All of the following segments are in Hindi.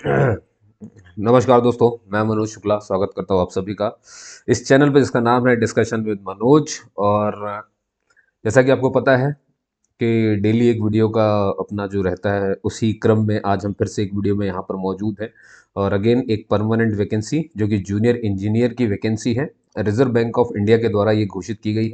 नमस्कार दोस्तों, मैं मनोज शुक्ला स्वागत करता हूँ आप सभी का इस चैनल पे जिसका नाम है डिस्कशन विद मनोज। और जैसा कि आपको पता है कि डेली एक वीडियो का अपना जो रहता है, उसी क्रम में आज हम फिर से एक वीडियो में यहाँ पर मौजूद हैं। और अगेन एक परमानेंट वैकेंसी जो कि जूनियर इंजीनियर की वैकेंसी है, रिजर्व बैंक ऑफ इंडिया के द्वारा ये घोषित की गई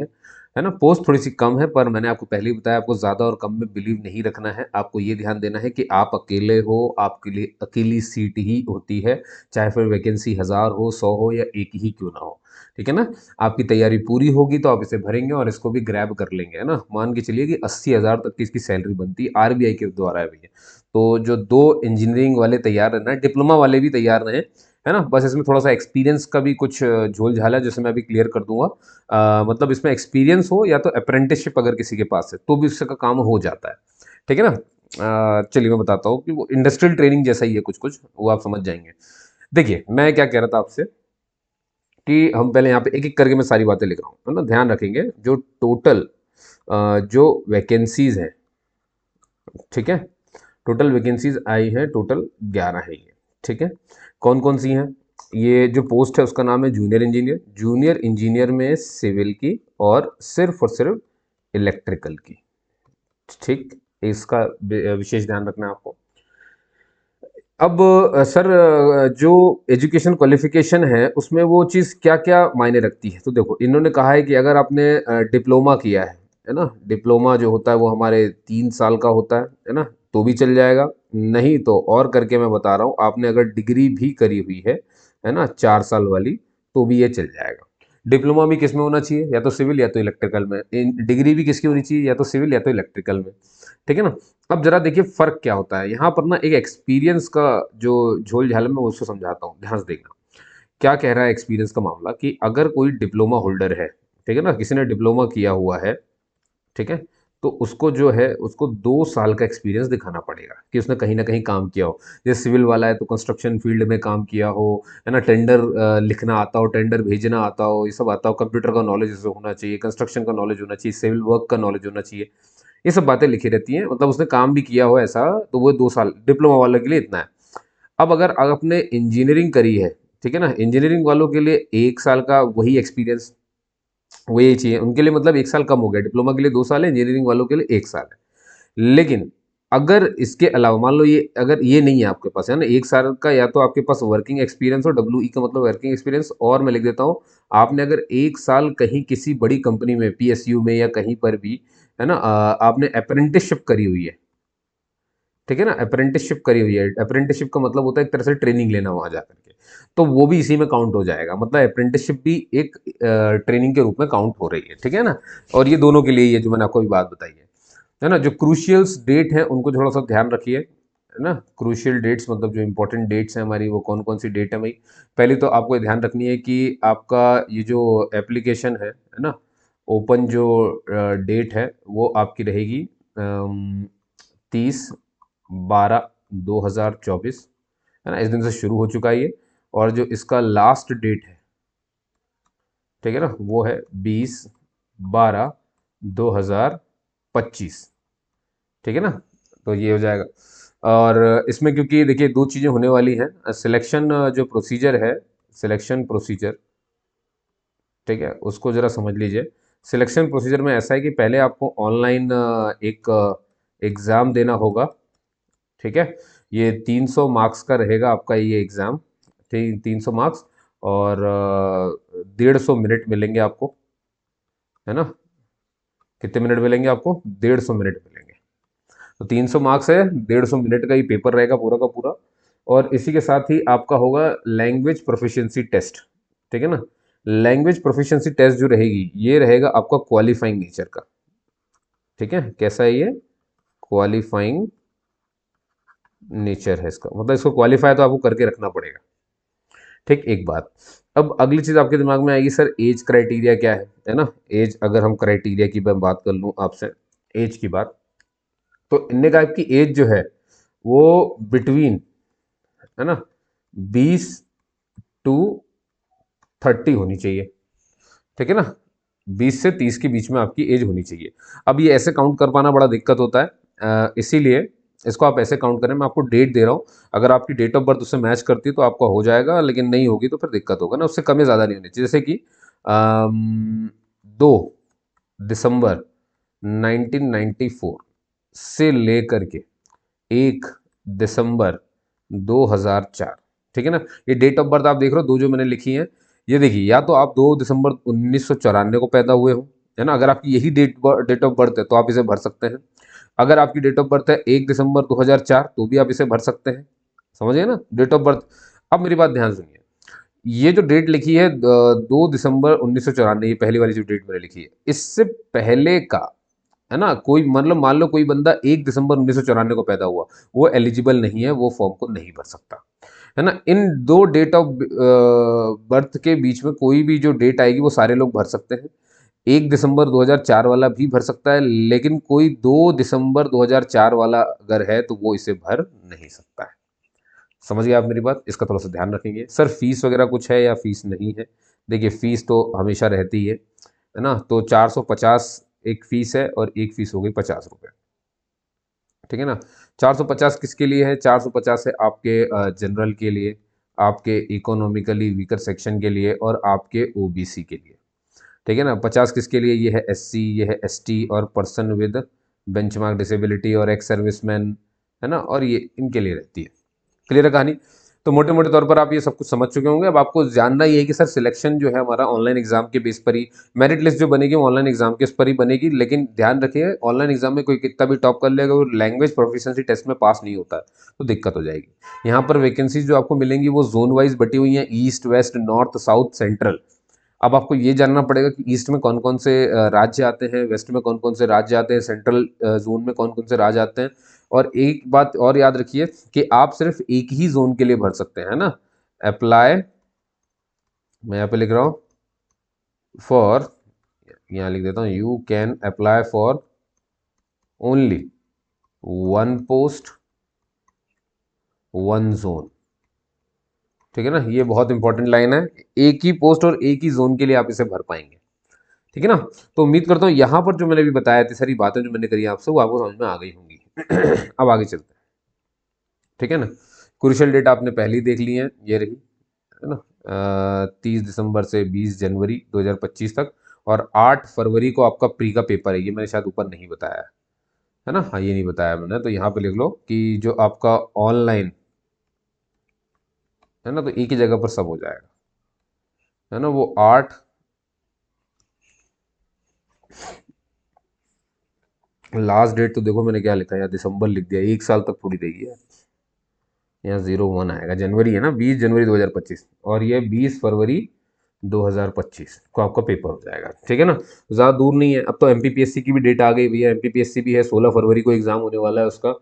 है ना। पोस्ट थोड़ी सी कम है, पर मैंने आपको पहले ही बताया, आपको ज़्यादा और कम में बिलीव नहीं रखना है। आपको ये ध्यान देना है कि आप अकेले हो, आपके लिए अकेली सीट ही होती है, चाहे फिर वैकेंसी 1000 हो, 100 हो या एक ही क्यों ना हो। ठीक है ना। आपकी तैयारी पूरी होगी तो आप इसे भरेंगे और इसको भी ग्रैब कर लेंगे, है ना। मान के चलिए कि 80,000 तक की इसकी सैलरी बनती है, आरबीआई के द्वारा है भैया। तो जो दो इंजीनियरिंग वाले तैयार रहना है, डिप्लोमा वाले भी तैयार रहे, है ना। बस इसमें थोड़ा सा एक्सपीरियंस का भी कुछ झोल झाल है, जैसे मैं अभी क्लियर कर दूंगा। मतलब इसमें एक्सपीरियंस हो या तो अप्रेंटिसशिप अगर किसी के पास है तो भी उसका काम हो जाता है। ठीक है ना। चलिए मैं बताता हूँ कि वो इंडस्ट्रियल ट्रेनिंग जैसा ही है, कुछ कुछ वो आप समझ जाएंगे। देखिए मैं क्या कह रहा था आपसे कि हम पहले यहाँ पे एक एक करके मैं सारी बातें लिख रहा हूँ, है ना। ध्यान रखेंगे जो टोटल जो वैकेंसीज हैं, ठीक है। टोटल वैकेंसीज आई हैं, टोटल 11 है ये। ठीक है। कौन कौन सी हैं? ये जो पोस्ट है उसका नाम है जूनियर इंजीनियर। जूनियर इंजीनियर में सिविल की और सिर्फ इलेक्ट्रिकल की। ठीक। इसका विशेष ध्यान रखना है आपको। अब सर, जो एजुकेशन क्वालिफिकेशन है उसमें वो चीज़ क्या क्या मायने रखती है, तो देखो इन्होंने कहा है कि अगर आपने डिप्लोमा किया है ना। डिप्लोमा जो होता है वो हमारे 3 साल का होता है ना, तो भी चल जाएगा। नहीं तो और करके मैं बता रहा हूँ, आपने अगर डिग्री भी करी हुई है ना, 4 साल वाली, तो भी ये चल जाएगा। डिप्लोमा भी किस में होना चाहिए? या तो सिविल या तो इलेक्ट्रिकल में। डिग्री भी किसकी होनी चाहिए? या तो सिविल या तो इलेक्ट्रिकल में। ठीक है ना। अब जरा देखिए फर्क क्या होता है यहाँ पर ना। एक एक्सपीरियंस का जो झोल झाल है, मैं उसको समझाता हूँ, ध्यान से देखना। क्या कह रहा है एक्सपीरियंस का मामला, कि अगर कोई डिप्लोमा होल्डर है, ठीक है ना, किसी ने डिप्लोमा किया हुआ है, ठीक है, तो उसको जो है उसको 2 साल का एक्सपीरियंस दिखाना पड़ेगा कि उसने कहीं ना कहीं काम किया हो। जैसे सिविल वाला है तो कंस्ट्रक्शन फील्ड में काम किया हो, है ना। टेंडर लिखना आता हो, टेंडर भेजना आता हो, ये सब आता हो। कंप्यूटर का नॉलेज होना चाहिए, कंस्ट्रक्शन का नॉलेज होना चाहिए, सिविल वर्क का नॉलेज होना चाहिए। ये सब बातें लिखी रहती हैं, मतलब उसने काम भी किया हो ऐसा, तो वो 2 साल डिप्लोमा वालों के लिए इतना है। अब अगर आपने इंजीनियरिंग करी है, ठीक है ना, इंजीनियरिंग वालों के लिए 1 साल का वही एक्सपीरियंस, वो ये चाहिए उनके लिए। मतलब 1 साल कम हो गया, डिप्लोमा के लिए 2 साल है, इंजीनियरिंग वालों के लिए 1 साल है। लेकिन अगर इसके अलावा मान लो ये अगर ये नहीं है आपके पास, है ना, 1 साल का, या तो आपके पास वर्किंग एक्सपीरियंस हो, डब्ल्यू ई का मतलब वर्किंग एक्सपीरियंस, और मैं लिख देता हूँ, आपने अगर 1 साल कहीं किसी बड़ी कंपनी में, पीएसयू में या कहीं पर भी, है ना, आपने अप्रेंटिसशिप करी हुई है, ठीक है ना, अप्रेंटिसशिप करी हुई है। अप्रेंटिसशिप का मतलब होता है एक तरह से ट्रेनिंग लेना वहां जाकर के, तो वो भी इसी में काउंट हो जाएगा। मतलब अप्रेंटिसशिप भी एक ट्रेनिंग के रूप में काउंट हो रही है, ठीक है ना। और ये दोनों के लिए ये जो मैंने आपको अभी बात बताई है ना। जो क्रूशियल्स डेट है उनको थोड़ा सा ध्यान रखिए, है ना। क्रूशियल डेट्स मतलब जो इंपॉर्टेंट डेट्स हैं हमारी, वो कौन कौन सी डेट है भाई। पहले तो आपको ये ध्यान रखनी है कि आपका ये जो एप्लीकेशन है ना, ओपन जो डेट है वो आपकी रहेगी 30/12/2024, है ना। इस दिन से शुरू हो चुका है ये। और जो इसका लास्ट डेट है, ठीक है ना, वो है 20/12/2025। ठीक है ना। तो ये हो जाएगा। और इसमें क्योंकि देखिए दो चीज़ें होने वाली हैं, सिलेक्शन जो प्रोसीजर है, सिलेक्शन प्रोसीजर, ठीक है, उसको ज़रा समझ लीजिए। सिलेक्शन प्रोसीजर में ऐसा है कि पहले आपको ऑनलाइन एक एग्ज़ाम देना होगा, ठीक है। ये 300 मार्क्स का रहेगा आपका ये एग्ज़ाम, ठीक, 300 मार्क्स। और 150 मिनट मिलेंगे आपको, है ना। कितने मिनट मिलेंगे आपको? 150 मिनट मिलेंगे। तो 300 मार्क्स है, 150 मिनट का ही पेपर रहेगा पूरा का पूरा। और इसी के साथ ही आपका होगा लैंग्वेज प्रोफिशिएंसी टेस्ट, ठीक है ना। लैंग्वेज प्रोफिशिएंसी टेस्ट जो रहेगी, ये रहेगा आपका क्वालिफाइंग नेचर का, ठीक है। कैसा है ये? क्वालिफाइंग नेचर है इसका, मतलब इसको क्वालिफाई तो आपको करके रखना पड़ेगा। ठीक, एक बात। अब अगली चीज आपके दिमाग में आएगी, सर एज क्राइटेरिया क्या है ना। एज, अगर हम क्राइटेरिया की मैं बात कर लूँ आपसे, एज की बात, तो इनने कहा कि एज जो है वो बिटवीन, है ना, 20 टू 30 होनी चाहिए, ठीक है ना। 20 से 30 के बीच में आपकी एज होनी चाहिए। अब ये ऐसे काउंट कर पाना बड़ा दिक्कत होता है, इसीलिए इसको आप ऐसे काउंट करें, मैं आपको डेट दे रहा हूँ, अगर आपकी डेट ऑफ बर्थ उससे मैच करती है तो आपका हो जाएगा, लेकिन नहीं होगी तो फिर दिक्कत होगा ना, उससे कम या ज़्यादा नहीं होनी चाहिए। जैसे कि 2 दिसंबर 1994 से लेकर के 1 दिसंबर 2004, ठीक है ना। ये डेट ऑफ बर्थ आप देख रहे हो, दो जो मैंने लिखी हैं, ये देखिए, या तो आप 2 दिसंबर 1994 को पैदा हुए हो, है ना। अगर आपकी यही डेट ऑफ बर्थ है तो आप इसे भर सकते हैं। अगर आपकी डेट ऑफ बर्थ है 1 दिसंबर 2004, तो भी आप इसे भर सकते हैं। समझिए ना, डेट ऑफ बर्थ। अब मेरी बात ध्यान सुनिए, ये जो डेट लिखी है 2 दिसंबर 1994, ये पहली वाली जो डेट मैंने लिखी है, इससे पहले का, है ना, कोई मतलब मान लो कोई बंदा 1 दिसंबर 1994 को पैदा हुआ, वो एलिजिबल नहीं है, वो फॉर्म को नहीं भर सकता, है ना। इन दो डेट ऑफ बर्थ के बीच में कोई भी जो डेट आएगी वो सारे लोग भर सकते हैं। 1 दिसंबर 2004 वाला भी भर सकता है, लेकिन कोई 2 दिसंबर 2004 वाला अगर है तो वो इसे भर नहीं सकता है। समझ गए आप मेरी बात, इसका थोड़ा सा ध्यान रखेंगे। सर फीस वगैरह कुछ है या फीस नहीं है? देखिए, फीस तो हमेशा रहती है ना। तो 450 एक फीस है, और एक फीस हो गई 50 रुपये, ठीक है ना। 450 किसके लिए है? 450 है आपके जनरल के लिए, आपके इकोनॉमिकली वीकर सेक्शन के लिए, और आपके ओबीसी के लिए, ठीक है ना। 50 किसके लिए? ये है एससी, ये है एसटी, और पर्सन विद बेंचमार्क डिसेबिलिटी, और एक्स सर्विसमैन, है ना, और ये इनके लिए रहती है। क्लियर है कहानी? तो मोटे मोटे तौर पर आप ये सब कुछ समझ चुके होंगे। अब आपको जानना ये है कि सर सिलेक्शन जो है हमारा ऑनलाइन एग्जाम के बेस पर ही, मेरिट लिस्ट जो बनेगी वो ऑनलाइन एग्जाम के उस पर ही बनेगी, लेकिन ध्यान रखिए, ऑनलाइन एग्जाम में कोई कितना भी टॉप कर लेगा, वो लैंग्वेज प्रोफिशिएंसी टेस्ट में पास नहीं होता है तो दिक्कत हो जाएगी। यहाँ पर वैकेंसीज जो आपको मिलेंगी वो जोन वाइज बटी हुई हैं, east, west, north, south, central. अब आपको ये जानना पड़ेगा कि ईस्ट में कौन कौन से राज्य आते हैं, वेस्ट में कौन कौन से राज्य आते हैं, सेंट्रल जोन में कौन कौन से राज्य आते हैं। और एक बात और याद रखिए कि आप सिर्फ एक ही जोन के लिए भर सकते हैं, है ना। अप्लाई, मैं यहाँ पे लिख रहा हूँ फॉर, यहाँ लिख देता हूँ, you can apply for only 1 post 1 zone, ठीक है ना। ये बहुत इंपॉर्टेंट लाइन है, एक ही पोस्ट और एक ही जोन के लिए आप इसे भर पाएंगे, ठीक है ना। तो उम्मीद करता हूँ यहाँ पर जो मैंने भी बताया थी, सारी बातें जो मैंने करी आपसे, वो आपको समझ में आ गई होंगी। अब आगे चलते हैं, ठीक है ना। क्रूशियल डेट आपने पहले ही देख ली है, ये रही, है ना। 30 दिसंबर से 20 जनवरी 2025 तक, और 8 फरवरी को आपका प्री का पेपर है, ये मैंने शायद ऊपर नहीं बताया है ना। हाँ, ये नहीं बताया मैंने, तो यहाँ पे लिख लो कि जो आपका ऑनलाइन है ना, तो एक ही जगह पर सब हो जाएगा, है ना। वो 8, लास्ट डेट तो देखो मैंने क्या लिखा है, या दिसंबर लिख दिया, 1 साल तक थोड़ी देगी यार। यहाँ 01 आएगा, जनवरी है ना, 20 जनवरी 2025, और ये 20 फरवरी 2025 को आपका पेपर हो जाएगा, ठीक है ना। ज़्यादा दूर नहीं है। अब तो एमपीपीएससी की भी डेट आ गई भैया, एमपीपीएससी भी है, 16 फरवरी को एग्जाम होने वाला है उसका,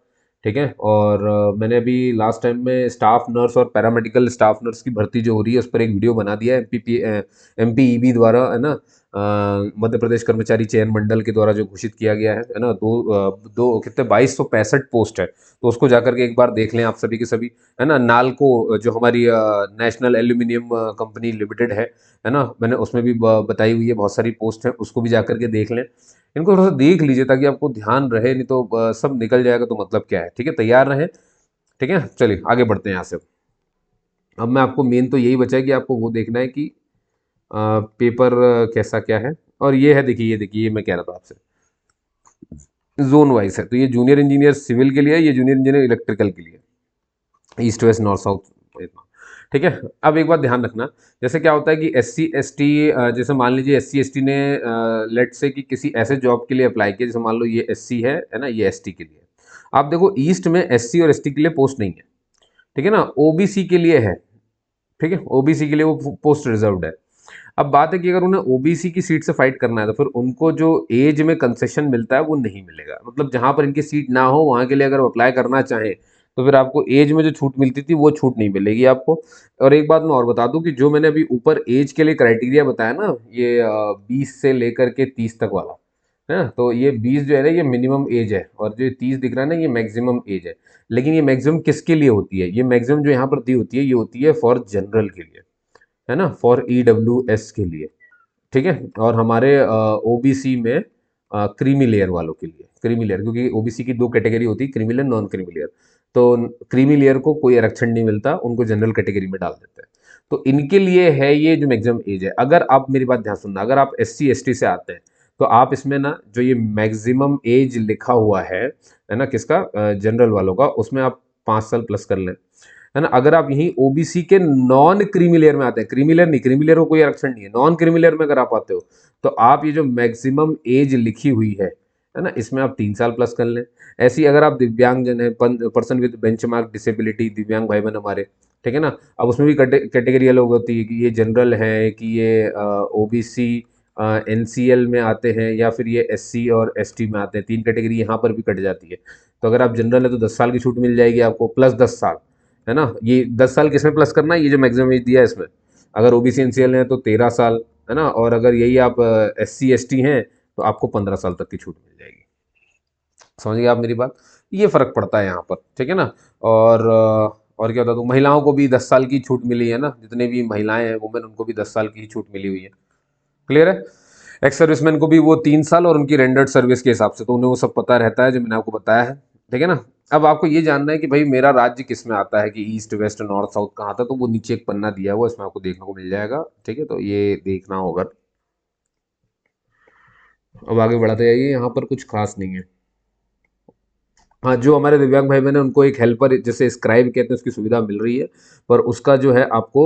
ठीक है। और मैंने अभी लास्ट टाइम में स्टाफ नर्स और पैरामेडिकल स्टाफ नर्स की भर्ती जो हो रही है उस पर एक वीडियो बना दिया है, एमपीईबी द्वारा, है ना। मध्य प्रदेश कर्मचारी चयन मंडल के द्वारा जो घोषित किया गया है ना। दो कितने 2265 पोस्ट है, तो उसको जाकर के एक बार देख लें आप सभी के सभी, है ना। नालको जो हमारी नेशनल एल्यूमिनियम कंपनी लिमिटेड है ना, मैंने उसमें भी बताई हुई है, बहुत सारी पोस्ट हैं, उसको भी जाकर के देख लें। इनको थोड़ा सा देख लीजिए ताकि आपको ध्यान रहे, नहीं तो सब निकल जाएगा तो मतलब क्या है, ठीक है। तैयार रहें, ठीक है। चलिए आगे बढ़ते हैं यहाँ से। अब मैं आपको मेन तो यही बचा है कि आपको वो देखना है कि पेपर कैसा क्या है। और ये है, देखिए, ये देखिए, ये मैं कह रहा था आपसे, जोन वाइज है, तो ये जूनियर इंजीनियर सिविल के लिए है, ये जूनियर इंजीनियर इलेक्ट्रिकल के लिए, ईस्ट वेस्ट नॉर्थ साउथ इतना, ठीक है। अब एक बात ध्यान रखना, जैसे क्या होता है कि एस सी एस टी, जैसे मान लीजिए एस सी एस टी ने लेट से कि किसी ऐसे जॉब के लिए अप्लाई किया, जैसे मान लो ये एस सी है ना, ये एस टी के लिए। आप देखो, ईस्ट में एस सी और एस टी के लिए पोस्ट नहीं है, ठीक है ना। ओबीसी के लिए है, ठीक है, ओबीसी के लिए वो पोस्ट रिजर्व्ड है। अब बात है कि अगर उन्हें ओबीसी की सीट से फाइट करना है तो फिर उनको जो एज में कंसेशन मिलता है वो नहीं मिलेगा, मतलब जहां पर इनकी सीट ना हो वहां के लिए अगर अप्लाई करना चाहें तो फिर आपको एज में जो छूट मिलती थी वो छूट नहीं मिलेगी आपको। और एक बात मैं और बता दूं कि जो मैंने अभी ऊपर एज के लिए क्राइटेरिया बताया ना, ये 20 से लेकर के 30 तक वाला, है ना, तो ये 20 जो है ना ये मिनिमम एज है, और जो 30 दिख रहा है ना ये मैक्सिमम एज है। लेकिन ये मैक्सिमम किसके लिए होती है? ये मैक्सिमम जो यहाँ पर दी होती है ये होती है फॉर जनरल के लिए, है ना, फॉर ईडब्ल्यूएस के लिए, ठीक है। और हमारे ओबीसी में क्रीमी लेयर वालों के लिए, क्रीमी लेयर, क्योंकि ओबीसी की दो कैटेगरी होती है, creamy layer, non creamy layer. तो क्रीमी लेयर को कोई आरक्षण नहीं मिलता, उनको जनरल कैटेगरी में डाल देते हैं। तो इनके लिए है ये जो मैक्सिमम एज है। अगर आप मेरी बात ध्यान सुनना, अगर आप SC ST से आते हैं तो आप इसमें ना जो ये मैक्सिमम एज लिखा हुआ है ना, किसका, जनरल वालों का, उसमें आप 5 साल प्लस कर लें, है ना। अगर आप यहीं ओबीसी के नॉन क्रीमी लेयर में आते हैं, क्रीमी लेयर नहीं, क्रीमी लेयर को कोई आरक्षण नहीं है, नॉन क्रीमी लेयर में अगर आप आते हो तो आप ये जो मैक्सिमम एज लिखी हुई है ना, इसमें आप 3 साल प्लस कर लें। ऐसी अगर आप दिव्यांग जन है, पर्सन विद बेंचमार्क डिसेबिलिटी, दिव्यांग भाई बहन हमारे, ठीक है ना। अब उसमें भी कैटेगरी अलग होती है कि ये जनरल है, कि ये ओबीसी NCL में आते हैं, या फिर ये SC और ST में आते हैं। 3 कैटेगरी यहाँ पर भी कट जाती है। तो अगर आप जनरल है तो 10 साल की छूट मिल जाएगी आपको, प्लस 10 साल, है ना। ये 10 साल किसमें प्लस करना है, ये जो मैक्सिमम एज दिया है इसमें। अगर OBC NCL है तो 13 साल, है ना। और अगर यही आप SC ST हैं तो आपको 15 साल तक की छूट मिल जाएगी। समझ गए आप मेरी बात। ये फर्क पड़ता है यहाँ पर, ठीक है ना। और क्या बता दूँ, महिलाओं को भी 10 साल की छूट मिली है ना, जितने भी महिलाएं हैं वुमेन, उनको भी 10 साल की ही छूट मिली हुई है। क्लियर है। एक्स सर्विसमैन को भी वो 3 साल, और उनकी रेंडर्ड सर्विस के हिसाब से तो उन्हें वो सब पता रहता है जो मैंने आपको बताया है, ठीक है ना। अब आपको ये जानना है कि भाई मेरा राज्य किस में आता है, कि ईस्ट वेस्ट नॉर्थ साउथ कहाँ आता है, तो वो नीचे एक पन्ना दिया हुआ है, इसमें आपको देखने को मिल जाएगा, ठीक है। तो ये देखना होगा। अब आगे बढ़ाते जाइए, यहाँ पर कुछ खास नहीं है। हाँ, जो हमारे दिव्यांग भाई बहन हैं उनको एक हेल्पर, जैसे स्क्राइब कहते हैं, उसकी सुविधा मिल रही है। पर उसका जो है आपको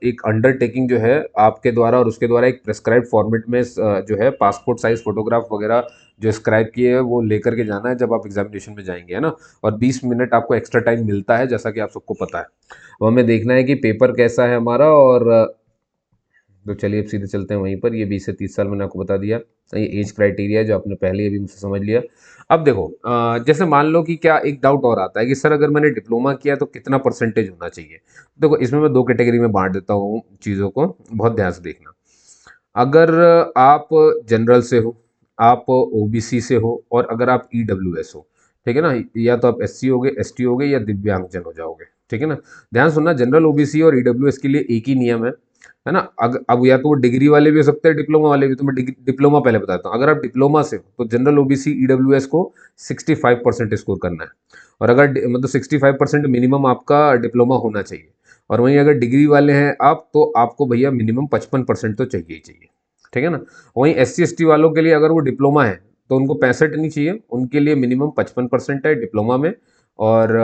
एक अंडरटेकिंग जो है आपके द्वारा और उसके द्वारा एक प्रेस्क्राइब फॉर्मेट में जो है पासपोर्ट साइज फोटोग्राफ वगैरह जो स्क्राइब किए है वो लेकर के जाना है जब आप एग्जामिनेशन में जाएंगे, है ना। और 20 मिनट आपको एक्स्ट्रा टाइम मिलता है, जैसा कि आप सबको पता है। अब हमें देखना है कि पेपर कैसा है हमारा, और तो चलिए अब सीधे चलते हैं वहीं पर। ये 20 से 30 साल मैंने आपको बता दिया, ये एज क्राइटेरिया है जो आपने पहले अभी मुझसे समझ लिया। अब देखो, जैसे मान लो कि क्या एक डाउट और आता है कि सर अगर मैंने डिप्लोमा किया तो कितना परसेंटेज होना चाहिए। देखो, इसमें मैं 2 कैटेगरी में बांट देता हूँ चीज़ों को, बहुत ध्यान से देखना। अगर आप जनरल से हो, आप OBC से हो, और अगर आप EWS हो, ठीक है ना, या तो आप SC हो गए, ST हो गए, या दिव्यांगजन हो जाओगे, ठीक है ना। ध्यान सुनना, जनरल, OBC और EWS के लिए एक ही नियम है ना। अब या तो वो डिग्री वाले भी हो सकते हैं, डिप्लोमा वाले भी। तो मैं डिप्लोमा पहले बताता हूँ। अगर आप डिप्लोमा से हो तो जनरल, OBC, EWS को 65% स्कोर करना है, और अगर मतलब 65% मिनिमम आपका डिप्लोमा होना चाहिए। और वहीं अगर डिग्री वाले हैं आप, तो आपको भैया मिनिमम 55% तो चाहिए ही चाहिए, ठीक है ना। वहीं SC ST वालों के लिए अगर वो डिप्लोमा है तो उनको 65 नहीं चाहिए, उनके लिए मिनिमम 55% है डिप्लोमा में। और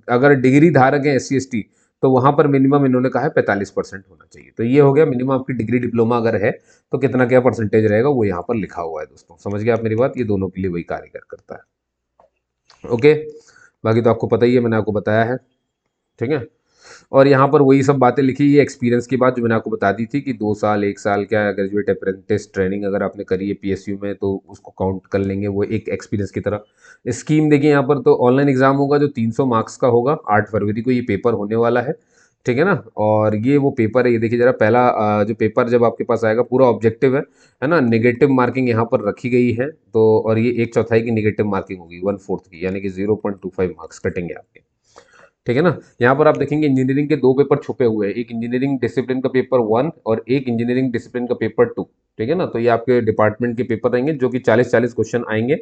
अगर डिग्री धारक है SC ST, तो वहां पर मिनिमम इन्होंने कहा है 45% होना चाहिए। तो ये हो गया मिनिमम आपकी डिग्री डिप्लोमा अगर है तो कितना क्या परसेंटेज रहेगा वो यहाँ पर लिखा हुआ है दोस्तों। समझ गए आप मेरी बात। ये दोनों के लिए वही कार्य करता है। ओके, बाकी तो आपको पता ही है, मैंने आपको बताया है, ठीक है। और यहाँ पर वही सब बातें लिखी, ये एक्सपीरियंस की बात जो मैंने आपको बता दी थी कि 2 साल 1 साल क्या ग्रेजुएट अप्रेंटिस ट्रेनिंग अगर आपने करी है PSU में तो उसको काउंट कर लेंगे वो एक एक्सपीरियंस की तरह। स्कीम देखिए यहाँ पर, तो ऑनलाइन एग्जाम होगा जो 300 मार्क्स का होगा। 8 फरवरी को ये पेपर होने वाला है, ठीक है ना। और ये वो पेपर है, ये देखिए जरा, पहला जो पेपर जब आपके पास आएगा पूरा ऑब्जेक्टिव है ना। नेगेटिव मार्किंग यहाँ पर रखी गई है, तो और ये 1/4 की नेगेटिव मार्किंग होगी, 1/4 की, यानी कि 0.25 मार्क्स कटेंगे आपके, ठीक है ना। यहाँ पर आप देखेंगे इंजीनियरिंग के 2 पेपर छुपे हुए हैं, एक इंजीनियरिंग डिसिप्लिन का पेपर 1 और एक इंजीनियरिंग डिसिप्लिन का पेपर 2, ठीक है ना। तो ये आपके डिपार्टमेंट के पेपर रहेंगे जो कि 40-40 क्वेश्चन आएंगे,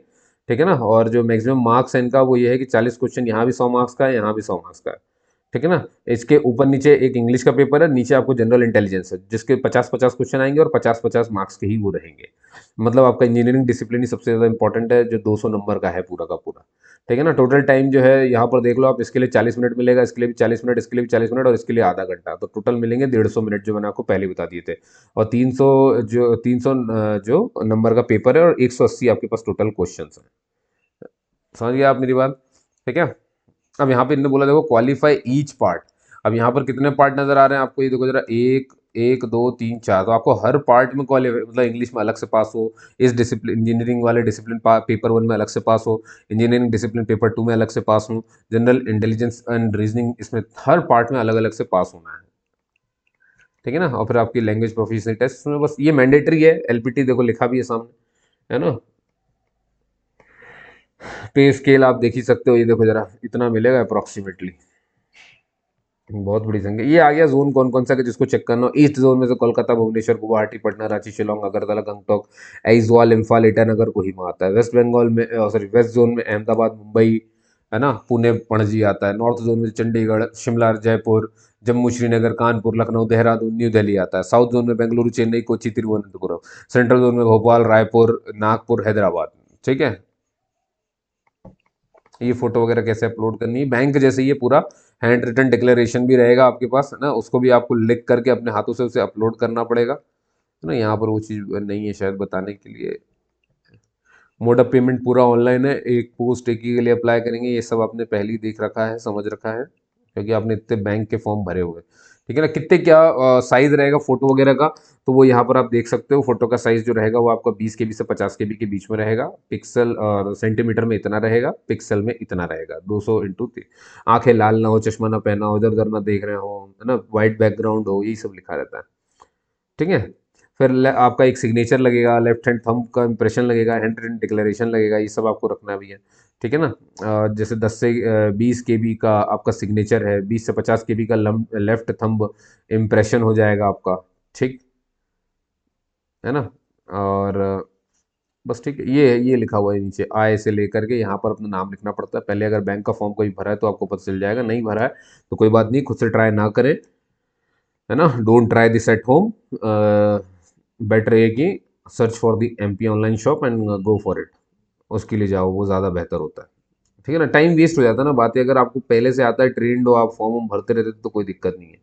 ठीक है ना। और जो मैक्सिमम मार्क्स है इनका वो ये है कि 40 क्वेश्चन यहाँ भी 100 मार्क्स का है, यहाँ भी 100 मार्क्स का है, ठीक है ना। इसके ऊपर नीचे एक इंग्लिश का पेपर है, नीचे आपको जनरल इंटेलिजेंस है जिसके 50-50 क्वेश्चन आएंगे और 50-50 मार्क्स के ही वो रहेंगे। मतलब आपका इंजीनियरिंग डिसिप्लिन ही सबसे ज़्यादा इंपॉर्टेंट है जो 200 नंबर का है पूरा का पूरा, ठीक है ना। टोटल टाइम जो है यहाँ पर देख लो आप, इसके लिए 40 मिनट मिलेगा, इसके लिए भी 40 मिनट, इसके लिए भी 40 मिनट, और इसके लिए आधा घंटा, तो टोटल मिलेंगे 150 मिनट जो मैंने आपको पहले बता दिए थे। और 300 जो नंबर का पेपर है, और 180 आपके पास टोटल क्वेश्चन हैं। समझ गए आप मेरी बात, ठीक है। अब यहाँ पे इन्होंने बोला देखो क्वालिफाई ईच पार्ट। अब यहाँ पर कितने पार्ट नजर आ रहे हैं आपको, ये देखो जरा, एक, 1, 2, 3, 4, तो आपको हर पार्ट में क्वालिफाई, मतलब इंग्लिश में अलग से पास हो, इस डिसिप्लिन इंजीनियरिंग वाले डिसिप्लिन पेपर 1 में अलग से पास हो, इंजीनियरिंग डिसिप्लिन पेपर 2 में अलग से पास हो, जनरल इंटेलिजेंस एंड रीजनिंग, इसमें हर पार्ट में अलग अलग से पास होना है, ठीक है ना। और फिर आपकी लैंग्वेज प्रोफिशिएंसी टेस्ट में बस ये मैंडेटरी है। LPT देखो लिखा भी है सामने, है ना। पे स्केल आप देख ही सकते हो, ये देखो जरा, इतना मिलेगा अप्रोक्सीमेटली। बहुत बड़ी संख्या। ये आ गया जोन कौन कौन सा है जिसको चेक करना हो। ईस्ट जोन में से कोलकाता, भुवनेश्वर, गुवाहाटी, पटना, रांची, शिलोंग, अगरतला, गंगटोक, आइजवाल, इम्फाल, ईटानगर, कोहिमा आता है। वेस्ट बंगाल में सॉरी वेस्ट जोन में अहमदाबाद, मुंबई, है ना, पुणे, पणजी आता है। नॉर्थ जोन में चंडीगढ़, शिमला, जयपुर, जम्मू, श्रीनगर, कानपुर, लखनऊ, देहरादून, न्यू दिल्ली आता है। साउथ जोन में बेंगलुरु, चेन्नई, कोची, तिरुवनंतपुरम। सेंट्रल जोन में भोपाल, रायपुर, नागपुर, हैदराबाद। ठीक है। ये फोटो वगैरह कैसे अपलोड करनी है, बैंक जैसे ये पूरा हैंड रिटन डिक्लेरेशन भी रहेगा आपके पास, है ना, उसको भी आपको लिख करके अपने हाथों से उसे अपलोड करना पड़ेगा, है ना। यहाँ पर वो चीज़ नहीं है शायद बताने के लिए। मोड ऑफ पेमेंट पूरा ऑनलाइन है, एक पोस्ट एक ही के लिए अप्लाई करेंगे, ये सब आपने पहले ही देख रखा है, समझ रखा है, क्योंकि आपने इतने बैंक के फॉर्म भरे हुए हैं। ठीक है ना। कितने क्या साइज रहेगा फोटो वगैरह का, तो वो यहाँ पर आप देख सकते हो। फोटो का साइज जो रहेगा वो आपका 20 KB से 50 KB के बीच में रहेगा। पिक्सल और सेंटीमीटर में इतना रहेगा, पिक्सल में इतना रहेगा, 200x3। आंखें लाल ना हो, चश्मा ना पहना हो, इधर उधर ना देख रहे हो, है ना, वाइट बैकग्राउंड हो, यही सब लिखा रहता है। ठीक है। फिर आपका एक सिग्नेचर लगेगा, लेफ्ट हैंड थंब का इंप्रेशन लगेगा, हैंड रिटन डिक्लेरेशन लगेगा, ये सब आपको रखना भी है। ठीक है ना। जैसे 10 से 20 KB का आपका सिग्नेचर है, 20 से 50 KB का लेफ्ट थंब इम्प्रेशन हो जाएगा आपका। ठीक है ना। और बस ठीक है, ये लिखा हुआ है नीचे, आय से लेकर के यहाँ पर अपना नाम लिखना पड़ता है पहले। अगर बैंक का फॉर्म कोई भरा है तो आपको पता चल जाएगा, नहीं भरा है तो कोई बात नहीं, खुद से ट्राई ना करें, है ना। Don't try this at home. Better है कि search for the MP online shop and go for it, उसके लिए जाओ, वो ज़्यादा बेहतर होता है। ठीक है ना। टाइम वेस्ट हो जाता है ना, बातें अगर आपको पहले से आता है, ट्रेंड हो, आप फॉर्म भरते रहते तो कोई दिक्कत नहीं है।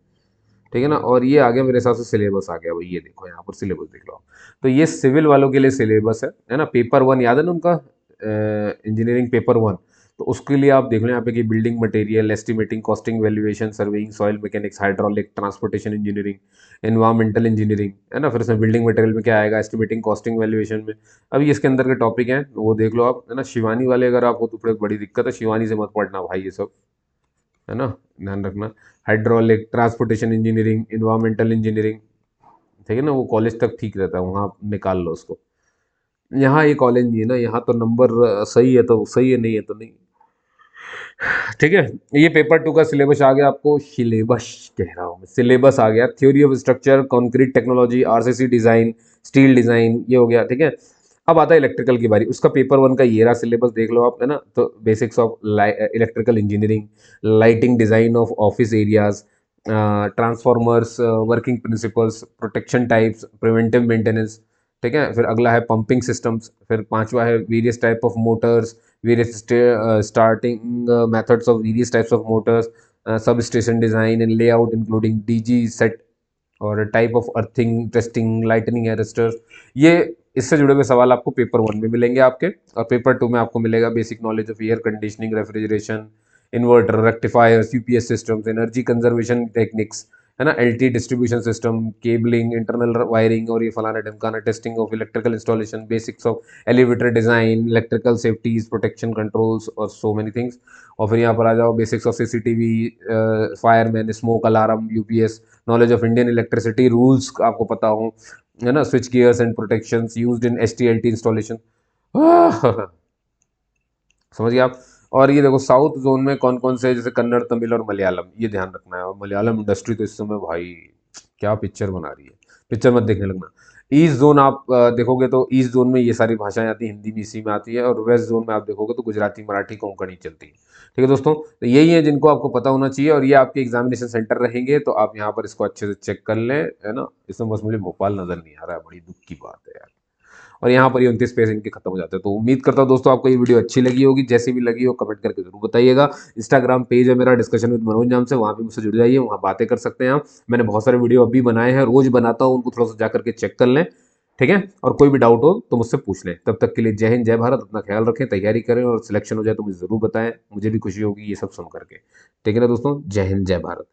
ठीक है ना। और ये आ गया मेरे हिसाब से सिलेबस आ गया भाई, ये देखो यहाँ पर सिलेबस देख लो। तो ये सिविल वालों के लिए सिलेबस है ना। पेपर 1 याद है ना उनका, इंजीनियरिंग पेपर 1। तो उसके लिए आप देख लो यहाँ पे कि building material, estimating, costing, valuation, surveying, soil mechanics, hydraulic, transportation engineering, environmental engineering, है ना। फिर इसमें बिल्डिंग मटेरियल में क्या आएगा, एस्टिमेटिंग, कॉस्टिंग, वैल्यूएशन में। अभी इसके अंदर के टॉपिक हैं वो देख लो आप, है ना। शिवानी वाले अगर आप हो तो बड़ी बड़ी दिक्कत है, शिवानी से मत पढ़ना भाई ये सब, है ना, ध्यान रखना। Hydraulic, transportation engineering, environmental engineering, ठीक है ना, वो कॉलेज तक ठीक रहता है, वहाँ निकाल लो उसको। यहाँ ये कॉलेज नहीं है ना, यहाँ तो नंबर सही है तो सही है, नहीं है तो नहीं। ठीक है। ये पेपर 2 का सिलेबस आ गया आपको, सिलेबस कह रहा हूँ मैं, सिलेबस आ गया। Theory of structure, concrete technology, RCC design, steel design, ये हो गया। ठीक है। अब आता है इलेक्ट्रिकल की बारी, उसका पेपर 1 का ये रहा सिलेबस, देख लो आप, है ना। तो basics of electrical engineering, lighting design of office areas, transformers, working principles, protection types, preventive maintenance. ठीक है। फिर अगला है पंपिंग सिस्टम्स। फिर पांचवा है various type of Motors, various starting methods of various types of motors, substation design and layout including DG set और type of earthing, testing, lightning arresters. ये इससे जुड़े हुए सवाल आपको पेपर 1 में मिलेंगे आपके, और पेपर 2 में आपको मिलेगा basic knowledge of air conditioning, refrigeration, inverter, rectifiers, UPS systems, energy conservation techniques, है ना, LT distribution system, cabling, internal wiring, और ये फलाना ढमकाना, testing of electrical installation, basics of elevator design, electrical safeties, protection controls और सो मेनी थिंग्स। और फिर यहाँ पर आ जाओ basics of CCTV, fireman, smoke alarm, UPS, knowledge of Indian electricity rules आपको पता हो, है ना, switch gears and protections used in STLT installation. समझ गए आप। और ये देखो साउथ जोन में कौन कौन से, जैसे कन्नड़, तमिल और मलयालम, ये ध्यान रखना है। और मलयालम इंडस्ट्री तो इस समय भाई क्या पिक्चर बना रही है, पिक्चर मत देखने लगना। ईस्ट जोन आप देखोगे तो ईस्ट जोन में ये सारी भाषाएं आती हैं, हिंदी भी इसी में आती है। और वेस्ट जोन में आप देखोगे तो गुजराती, मराठी, कोंकणी चलती है। ठीक है दोस्तों, तो यही है जिनको आपको पता होना चाहिए, और ये आपके एग्जामिनेशन सेंटर रहेंगे, तो आप यहाँ पर इसको अच्छे से चेक कर लें, है ना। इसमें बस मुझे भोपाल नजर नहीं आ रहा है, बड़ी दुख की बात है यार। और यहाँ पर ये 29 पेज इनके खत्म हो जाते हैं। तो उम्मीद करता हूँ दोस्तों आपको ये वीडियो अच्छी लगी होगी, जैसी भी लगी हो कमेंट करके जरूर बताइएगा। इंस्टाग्राम पेज है मेरा, डिस्कशन विद मनोज नाम से, वहाँ पे मुझसे जुड़ जाइए, वहाँ बातें कर सकते हैं आप। मैंने बहुत सारे वीडियो अभी बनाए हैं, रोज बनाता हूँ, उनको थोड़ा सा जा करके चेक कर लें। ठीक है। और कोई भी डाउट हो तो मुझसे पूछ लें। तब तक के लिए जय हिंद, जय भारत, अपना ख्याल रखें, तैयारी करें, और सिलेक्शन हो जाए तो मुझे जरूर बताएं, मुझे भी खुशी होगी ये सब सुन करके। ठीक है ना दोस्तों, जय हिंद, जय भारत।